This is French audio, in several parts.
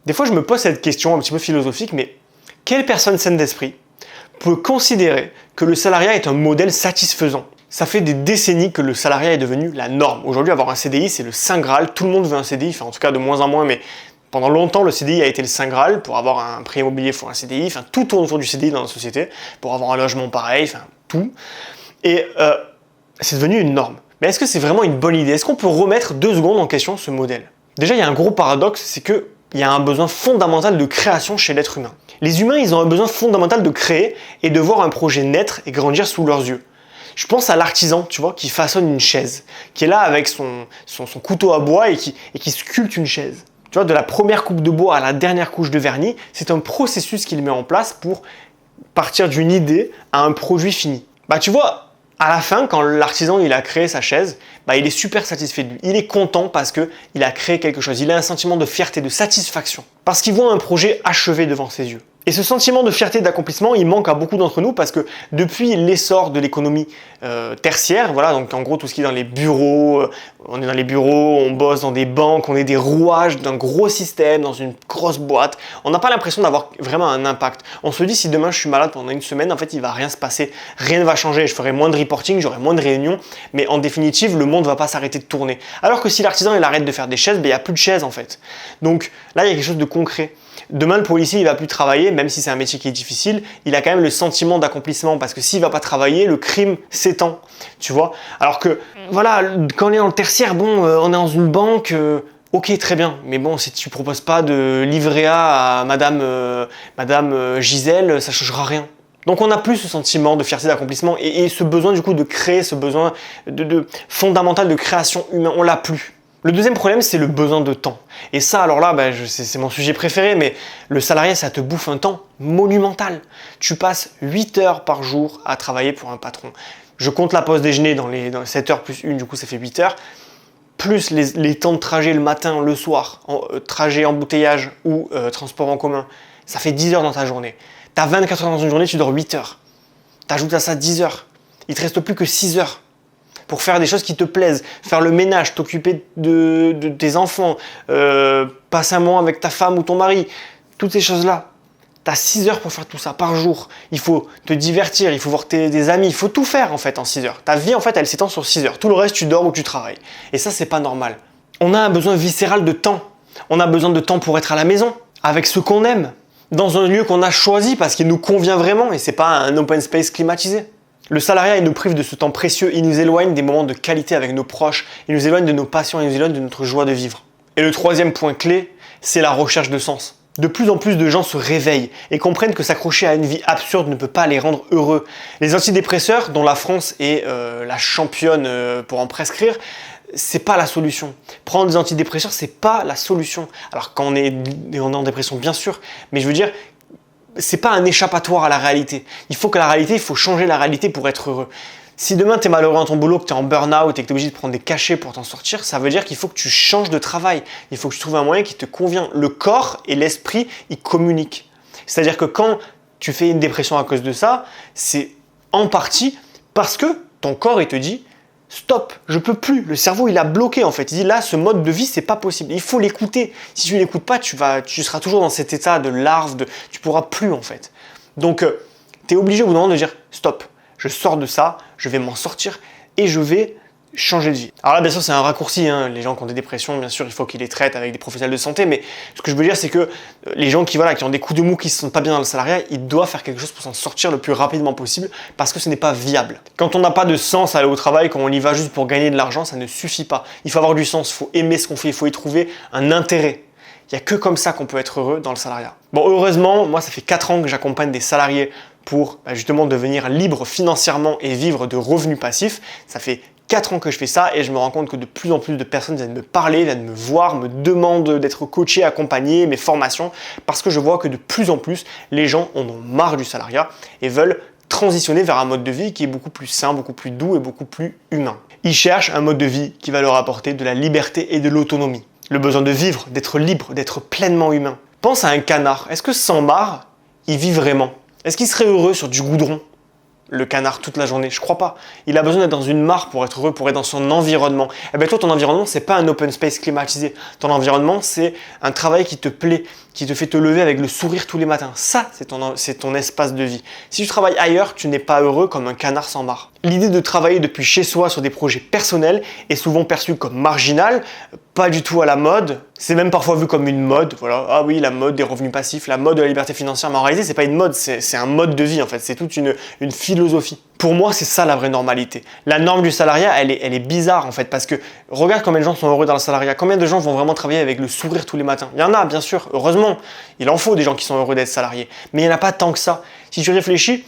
Des fois, je me pose cette question un petit peu philosophique, mais quelle personne saine d'esprit peut considérer que le salariat est un modèle satisfaisant? Ça fait des décennies que le salariat est devenu la norme. Aujourd'hui, avoir un CDI, c'est le Saint Graal. Tout le monde veut un CDI, enfin en tout cas de moins en moins, mais pendant longtemps, le CDI a été le Saint Graal. Pour avoir un prêt immobilier, il faut un CDI. Enfin, tout tourne autour du CDI dans la société. Pour avoir un logement pareil, enfin tout. Et c'est devenu une norme. Mais est-ce que c'est vraiment une bonne idée? Est-ce qu'on peut remettre 2 secondes en question ce modèle? Déjà, il y a un gros paradoxe, c'est qu'il y a un besoin fondamental de création chez l'être humain. Les humains, ils ont un besoin fondamental de créer et de voir un projet naître et grandir sous leurs yeux. Je pense à l'artisan, tu vois, qui façonne une chaise, qui est là avec son couteau à bois et qui sculpte une chaise. Tu vois, de la première coupe de bois à la dernière couche de vernis, c'est un processus qu'il met en place pour partir d'une idée à un produit fini. Bah tu vois, à la fin, quand l'artisan il a créé sa chaise, bah, il est super satisfait de lui. Il est content parce qu'il a créé quelque chose. Il a un sentiment de fierté, de satisfaction. Parce qu'il voit un projet achevé devant ses yeux. Et ce sentiment de fierté et d'accomplissement, il manque à beaucoup d'entre nous parce que depuis l'essor de l'économie tertiaire, voilà, donc en gros tout ce qui est dans les bureaux, on est dans les bureaux, on bosse dans des banques, on est des rouages d'un gros système, dans une grosse boîte, on n'a pas l'impression d'avoir vraiment un impact. On se dit si demain je suis malade pendant une semaine, en fait il va rien se passer, rien ne va changer, je ferai moins de reporting, j'aurai moins de réunions, mais en définitive le monde ne va pas s'arrêter de tourner. Alors que si l'artisan il arrête de faire des chaises, ben, il n'y a plus de chaises en fait. Donc là il y a quelque chose de concret. Demain, le policier, il va plus travailler, même si c'est un métier qui est difficile, il a quand même le sentiment d'accomplissement parce que s'il va pas travailler, le crime s'étend, tu vois. Alors que, voilà, quand on est dans le tertiaire, bon, on est dans une banque, ok, très bien, mais bon, si tu proposes pas de livret A à Madame Gisèle, ça changera rien. Donc on n'a plus ce sentiment de fierté d'accomplissement et ce besoin du coup de créer, ce besoin fondamental de création humaine, on l'a plus. Le deuxième problème, c'est le besoin de temps. Et ça, alors là, c'est mon sujet préféré, mais le salariat, ça te bouffe un temps monumental. Tu passes 8 heures par jour à travailler pour un patron. Je compte la pause déjeuner dans les 7 heures plus 1, du coup ça fait 8 heures. Plus les temps de trajet le matin, le soir, trajet embouteillage ou transport en commun. Ça fait 10 heures dans ta journée. Tu as 24 heures dans une journée, tu dors 8 heures. Tu ajoutes à ça 10 heures. Il te reste plus que 6 heures. Pour faire des choses qui te plaisent, faire le ménage, t'occuper de tes enfants, passer un moment avec ta femme ou ton mari, toutes ces choses-là. Tu as 6 heures pour faire tout ça par jour. Il faut te divertir, il faut voir des amis, il faut tout faire en fait en 6 heures. Ta vie en fait elle s'étend sur 6 heures. Tout le reste tu dors ou tu travailles. Et ça c'est pas normal. On a un besoin viscéral de temps. On a besoin de temps pour être à la maison, avec ce qu'on aime, dans un lieu qu'on a choisi parce qu'il nous convient vraiment et c'est pas un open space climatisé. Le salariat, il nous prive de ce temps précieux, il nous éloigne des moments de qualité avec nos proches, il nous éloigne de nos passions, il nous éloigne de notre joie de vivre. Et le troisième point clé, c'est la recherche de sens. De plus en plus de gens se réveillent et comprennent que s'accrocher à une vie absurde ne peut pas les rendre heureux. Les antidépresseurs, dont la France est la championne pour en prescrire, c'est pas la solution. Prendre des antidépresseurs, c'est pas la solution. Alors quand on est en dépression, bien sûr, mais je veux dire, c'est pas un échappatoire à la réalité. Il faut changer la réalité pour être heureux. Si demain tu es malheureux dans ton boulot, que tu es en burn-out et que tu es obligé de prendre des cachets pour t'en sortir, ça veut dire qu'il faut que tu changes de travail. Il faut que tu trouves un moyen qui te convient. Le corps et l'esprit, ils communiquent. C'est-à-dire que quand tu fais une dépression à cause de ça, c'est en partie parce que ton corps il te dit stop, je peux plus. Le cerveau, il a bloqué en fait. Il dit là, ce mode de vie, c'est pas possible. Il faut l'écouter. Si tu l'écoutes pas, tu seras toujours dans cet état de larve, tu pourras plus en fait. Donc, tu es obligé au bout d'un moment de dire stop, je sors de ça, je vais m'en sortir et je vais changer de vie. Alors là, bien sûr, c'est un raccourci. Hein. Les gens qui ont des dépressions, bien sûr, il faut qu'ils les traitent avec des professionnels de santé. Mais ce que je veux dire, c'est que les gens qui ont des coups de mou, qui ne se sentent pas bien dans le salariat, ils doivent faire quelque chose pour s'en sortir le plus rapidement possible parce que ce n'est pas viable. Quand on n'a pas de sens à aller au travail, quand on y va juste pour gagner de l'argent, ça ne suffit pas. Il faut avoir du sens, il faut aimer ce qu'on fait, il faut y trouver un intérêt. Il n'y a que comme ça qu'on peut être heureux dans le salariat. Bon, heureusement, moi, ça fait 4 ans que j'accompagne des salariés pour justement devenir libre financièrement et vivre de revenus passifs. Ça fait 4 ans que je fais ça et je me rends compte que de plus en plus de personnes viennent me parler, viennent me voir, me demandent d'être coaché, accompagné, mes formations, parce que je vois que de plus en plus, les gens en ont marre du salariat et veulent transitionner vers un mode de vie qui est beaucoup plus sain, beaucoup plus doux et beaucoup plus humain. Ils cherchent un mode de vie qui va leur apporter de la liberté et de l'autonomie. Le besoin de vivre, d'être libre, d'être pleinement humain. Pense à un canard. Est-ce que sans marre, il vit vraiment? Est-ce qu'il serait heureux sur du goudron? le canard toute la journée? Je crois pas. Il a besoin d'être dans une mare pour être heureux, pour être dans son environnement. Eh bien toi, ton environnement, c'est pas un open space climatisé. Ton environnement, c'est un travail qui te plaît, qui te fait te lever avec le sourire tous les matins. Ça, c'est ton espace de vie. Si tu travailles ailleurs, tu n'es pas heureux comme un canard sans mare. L'idée de travailler depuis chez soi sur des projets personnels est souvent perçue comme marginale, pas du tout à la mode. C'est même parfois vu comme une mode. Voilà, ah oui, la mode des revenus passifs, la mode de la liberté financière. Mais en réalité, c'est pas une mode, c'est un mode de vie en fait. C'est toute une philosophie. Pour moi, c'est ça la vraie normalité. La norme du salariat, elle est bizarre en fait, parce que regarde combien de gens sont heureux dans le salariat. Combien de gens vont vraiment travailler avec le sourire tous les matins? Il y en a, bien sûr, heureusement. Il en faut des gens qui sont heureux d'être salariés. Mais il n'y en a pas tant que ça. Si tu réfléchis,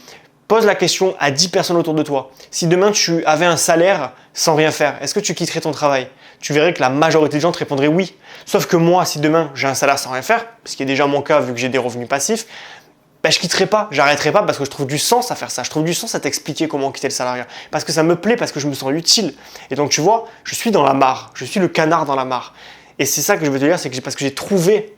pose la question à 10 personnes autour de toi. Si demain tu avais un salaire sans rien faire, est-ce que tu quitterais ton travail? Tu verrais que la majorité des gens te répondraient oui. Sauf que moi, si demain j'ai un salaire sans rien faire, ce qui est déjà mon cas vu que j'ai des revenus passifs, je quitterai pas, j'arrêterai pas parce que je trouve du sens à faire ça. Je trouve du sens à t'expliquer comment quitter le salariat. Parce que ça me plaît, parce que je me sens utile. Et donc tu vois, je suis dans la mare. Je suis le canard dans la mare. Et c'est ça que je veux te dire, c'est que parce que j'ai trouvé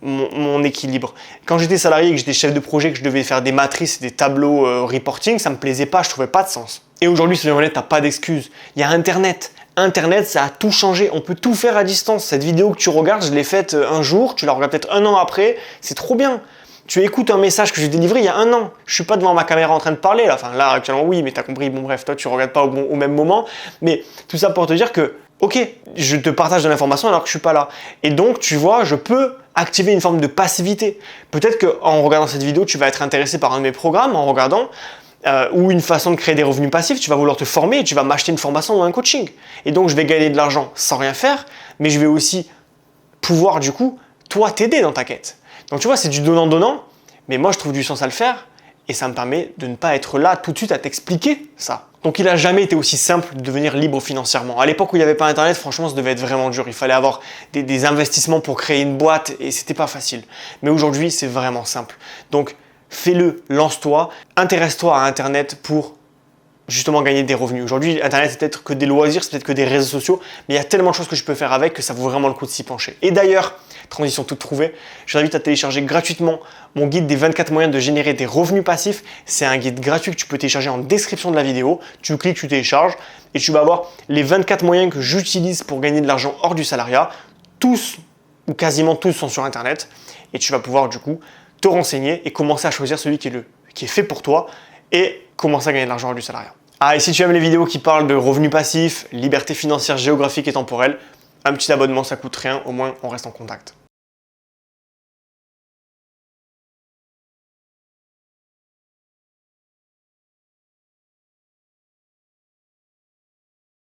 mon équilibre. Quand j'étais salarié et que j'étais chef de projet, que je devais faire des matrices, des tableaux reporting, ça me plaisait pas, je trouvais pas de sens. Et aujourd'hui, soyons honnêtes, t'as pas d'excuses. Il y a Internet. Internet, ça a tout changé. On peut tout faire à distance. Cette vidéo que tu regardes, je l'ai faite un jour, tu la regardes peut-être un an après. C'est trop bien. Tu écoutes un message que j'ai délivré il y a un an. Je suis pas devant ma caméra en train de parler là. Enfin là actuellement oui, mais t'as compris. Bon bref, toi tu regardes pas au même moment. Mais tout ça pour te dire que ok, je te partage de l'information alors que je suis pas là. Et donc tu vois, je peux activer une forme de passivité. Peut-être qu'en regardant cette vidéo, tu vas être intéressé par un de mes programmes en regardant. Ou une façon de créer des revenus passifs, tu vas vouloir te former et tu vas m'acheter une formation ou un coaching. Et donc je vais gagner de l'argent sans rien faire, mais je vais aussi pouvoir du coup, toi, t'aider dans ta quête. Donc tu vois, c'est du donnant-donnant, mais moi je trouve du sens à le faire et ça me permet de ne pas être là tout de suite à t'expliquer ça. Donc il n'a jamais été aussi simple de devenir libre financièrement. À l'époque où il n'y avait pas Internet, franchement, ça devait être vraiment dur. Il fallait avoir des investissements pour créer une boîte et c'était pas facile. Mais aujourd'hui, c'est vraiment simple. Donc fais-le, lance-toi, intéresse-toi à Internet pour justement gagner des revenus. Aujourd'hui, Internet, c'est peut-être que des loisirs, c'est peut-être que des réseaux sociaux, mais il y a tellement de choses que je peux faire avec que ça vaut vraiment le coup de s'y pencher. Et d'ailleurs, transition toute trouvée, je t'invite à télécharger gratuitement mon guide des 24 moyens de générer des revenus passifs. C'est un guide gratuit que tu peux télécharger en description de la vidéo. Tu cliques, tu télécharges et tu vas avoir les 24 moyens que j'utilise pour gagner de l'argent hors du salariat. Tous, ou quasiment tous, sont sur Internet et tu vas pouvoir du coup te renseigner et commencer à choisir celui qui est fait pour toi et commencer à gagner de l'argent hors du salariat. Ah, et si tu aimes les vidéos qui parlent de revenus passifs, liberté financière géographique et temporelle, un petit abonnement ça coûte rien, au moins on reste en contact.